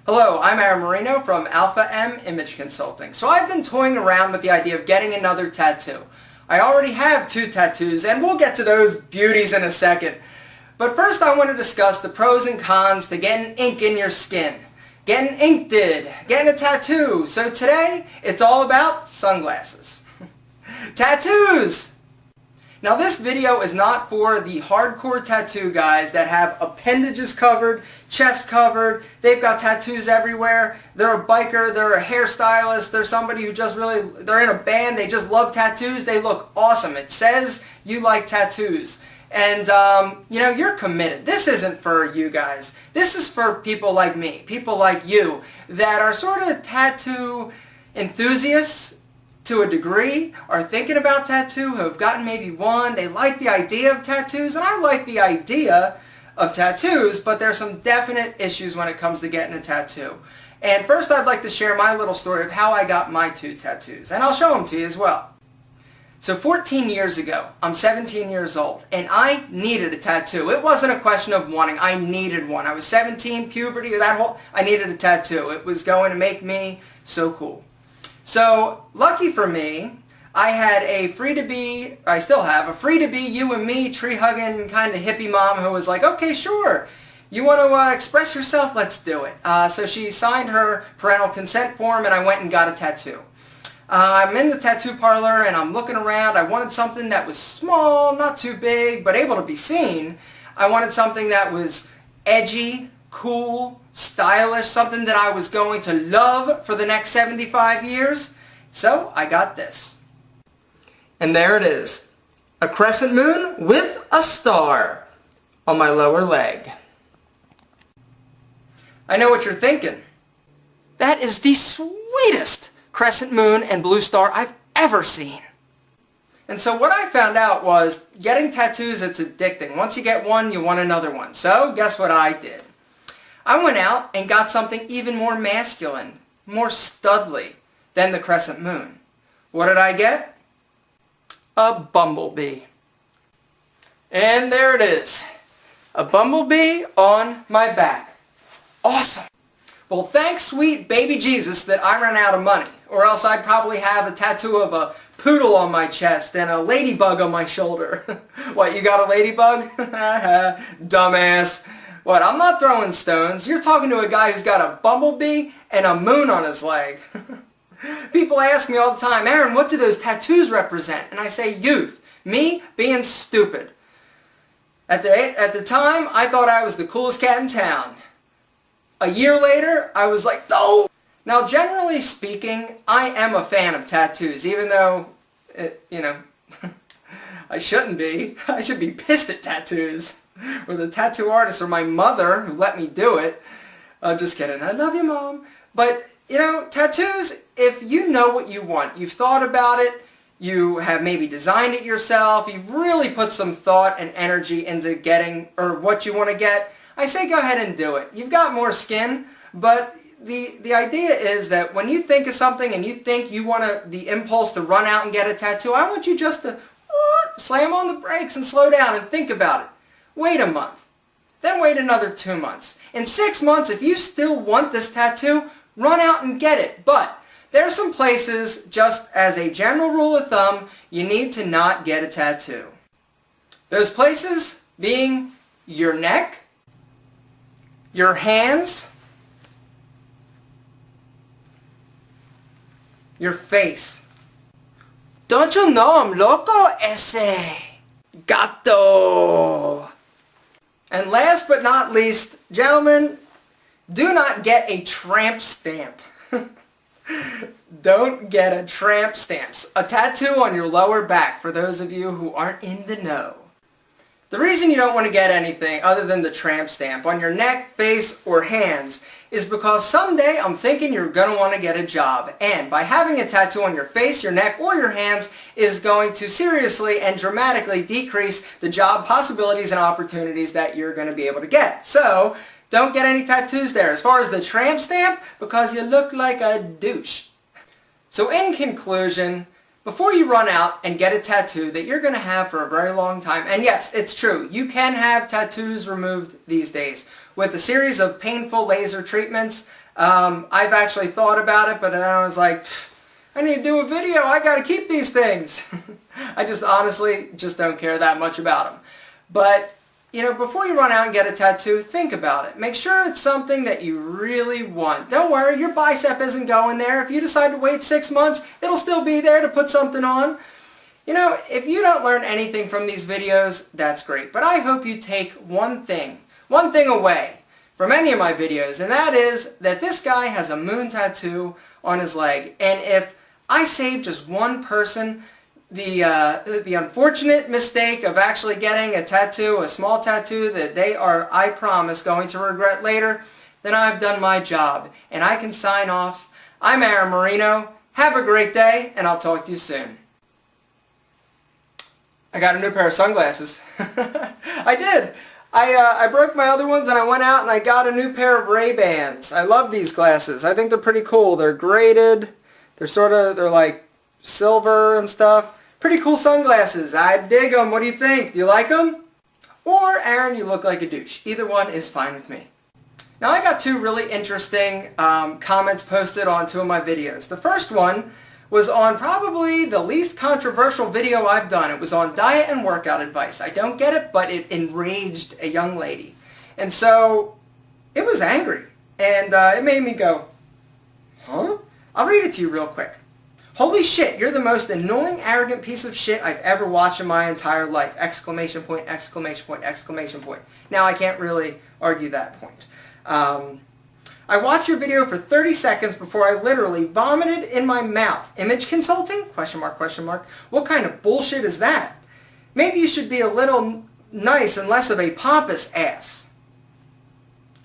Hello, I'm Aaron Marino from Alpha M Image Consulting. So I've been toying around with the idea of getting another tattoo. I already have 2 tattoos, and we'll get to those beauties in a second. But first I want to discuss the pros and cons to getting ink in your skin. Getting inked, getting a tattoo. So today, it's all about sunglasses. Tattoos! Now this video is not for the hardcore tattoo guys that have appendages covered, chest covered, they've got tattoos everywhere, they're a biker, they're a hairstylist, they're somebody who just really, they're in a band, they just love tattoos, they look awesome. It says you like tattoos. And, you're committed. This isn't for you guys. This is for people like me, people like you, that are sort of tattoo enthusiasts to a degree, are thinking about tattoo, who have gotten maybe one, they like the idea of tattoos, and I like the idea of tattoos, but there's some definite issues when it comes to getting a tattoo. And first I'd like to share my little story of how I got my 2 tattoos, and I'll show them to you as well. So 14 years ago, I'm 17 years old, and I needed a tattoo. It wasn't a question of wanting, I needed one. I was 17, puberty, I needed a tattoo. It was going to make me so cool. So, lucky for me, I had a I still have, a free-to-be, you and me, tree-hugging kind of hippie mom who was like, okay, sure, you want to express yourself? Let's do it. So she signed her parental consent form and I went and got a tattoo. I'm in the tattoo parlor and I'm looking around. I wanted something that was small, not too big, but able to be seen. I wanted something that was edgy, cool, stylish, something that I was going to love for the next 75 years. So I got this. And there it is. A crescent moon with a star on my lower leg. I know what you're thinking. That is the sweetest crescent moon and blue star I've ever seen. And so what I found out was getting tattoos, it's addicting. Once you get one, you want another one. So guess what I did? I went out and got something even more masculine, more studly than the crescent moon. What did I get? A bumblebee. And there it is. A bumblebee on my back. Awesome. Well, thanks sweet baby Jesus that I ran out of money, or else I'd probably have a tattoo of a poodle on my chest and a ladybug on my shoulder. What, you got a ladybug? Dumbass. What, I'm not throwing stones. You're talking to a guy who's got a bumblebee and a moon on his leg. People ask me all the time, Aaron, what do those tattoos represent? And I say youth. Me being stupid. At the time, I thought I was the coolest cat in town. A year later, I was like, oh! Now, generally speaking, I am a fan of tattoos, even though, I shouldn't be. I should be pissed at tattoos. Or the tattoo artist or my mother who let me do it. Just kidding. I love you, Mom. But, tattoos, if you know what you want, you've thought about it, you have maybe designed it yourself, you've really put some thought and energy into getting, or what you want to get, I say go ahead and do it. You've got more skin, but the idea is that when you think of something and you think you want the impulse to run out and get a tattoo, I want you just to slam on the brakes and slow down and think about it. Wait a month. Then wait another 2 months. In 6 months, if you still want this tattoo, run out and get it. But there are some places, just as a general rule of thumb, you need to not get a tattoo. Those places being your neck, your hands, your face. Don't you know I'm loco, ese gato? And last but not least, gentlemen, do not get a tramp stamp. Don't get a tramp stamp. A tattoo on your lower back, for those of you who aren't in the know. The reason you don't want to get anything other than the tramp stamp on your neck, face, or hands is because someday I'm thinking you're going to want to get a job. And by having a tattoo on your face, your neck, or your hands is going to seriously and dramatically decrease the job possibilities and opportunities that you're going to be able to get. So, don't get any tattoos there. As far as the tramp stamp, because you look like a douche. So in conclusion, before you run out and get a tattoo that you're going to have for a very long time, and yes, it's true, you can have tattoos removed these days with a series of painful laser treatments. I've actually thought about it, but then I was like, I need to do a video. I got to keep these things. I just honestly just don't care that much about them. But, you know, before you run out and get a tattoo, think about it. Make sure it's something that you really want. Don't worry, your bicep isn't going there. If you decide to wait 6 months, it'll still be there to put something on. You know, if you don't learn anything from these videos, that's great. But I hope you take one thing away from any of my videos, and that is that this guy has a moon tattoo on his leg. And if I save just one person the unfortunate mistake of actually getting a tattoo, a small tattoo that they are, I promise, going to regret later, then I've done my job. And I can sign off. I'm Aaron Marino. Have a great day, and I'll talk to you soon. I got a new pair of sunglasses. I did. I broke my other ones and I went out and I got a new pair of Ray-Bans. I love these glasses. I think they're pretty cool. They're graded. They're like silver and stuff. Pretty cool sunglasses. I dig them. What do you think? Do you like them? Or, Aaron, you look like a douche. Either one is fine with me. Now, I got two really interesting comments posted on two of my videos. The first one was on probably the least controversial video I've done. It was on diet and workout advice. I don't get it, but it enraged a young lady. And so it was angry. And it made me go, huh? I'll read it to you real quick. Holy shit, you're the most annoying, arrogant piece of shit I've ever watched in my entire life! Exclamation point, exclamation point, exclamation point. Now I can't really argue that point. I watched your video for 30 seconds before I literally vomited in my mouth. Image consulting? Question mark, question mark. What kind of bullshit is that? Maybe you should be a little nice and less of a pompous ass.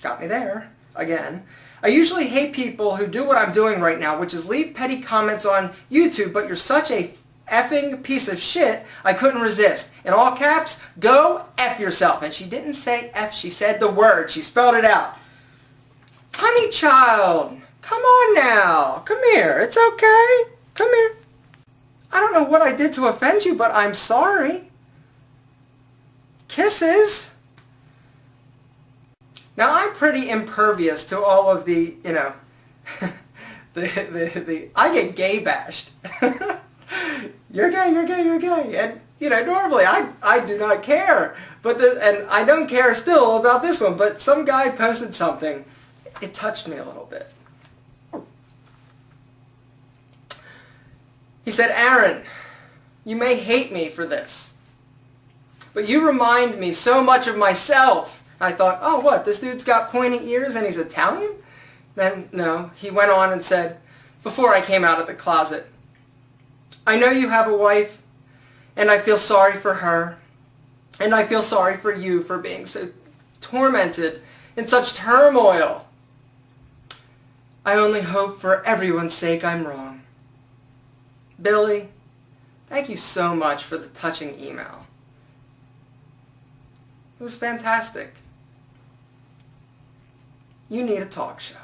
Got me there. Again. I usually hate people who do what I'm doing right now, which is leave petty comments on YouTube, but you're such a effing piece of shit, I couldn't resist. In all caps, go F yourself. And she didn't say F, she said the word. She spelled it out. Honey child, come on now. Come here. It's okay. Come here. I don't know what I did to offend you, but I'm sorry. Kisses. Now, I'm pretty impervious to all of the, you know, I get gay bashed. You're gay, you're gay, you're gay. And, you know, normally I do not care. And I don't care still about this one, but some guy posted something. It touched me a little bit. He said, Aaron, you may hate me for this, but you remind me so much of myself. I thought, oh, what, this dude's got pointy ears and he's Italian? Then, no, he went on and said, before I came out of the closet, I know you have a wife, and I feel sorry for her, and I feel sorry for you for being so tormented in such turmoil. I only hope for everyone's sake I'm wrong. Billy, thank you so much for the touching email. It was fantastic. You need a talk show.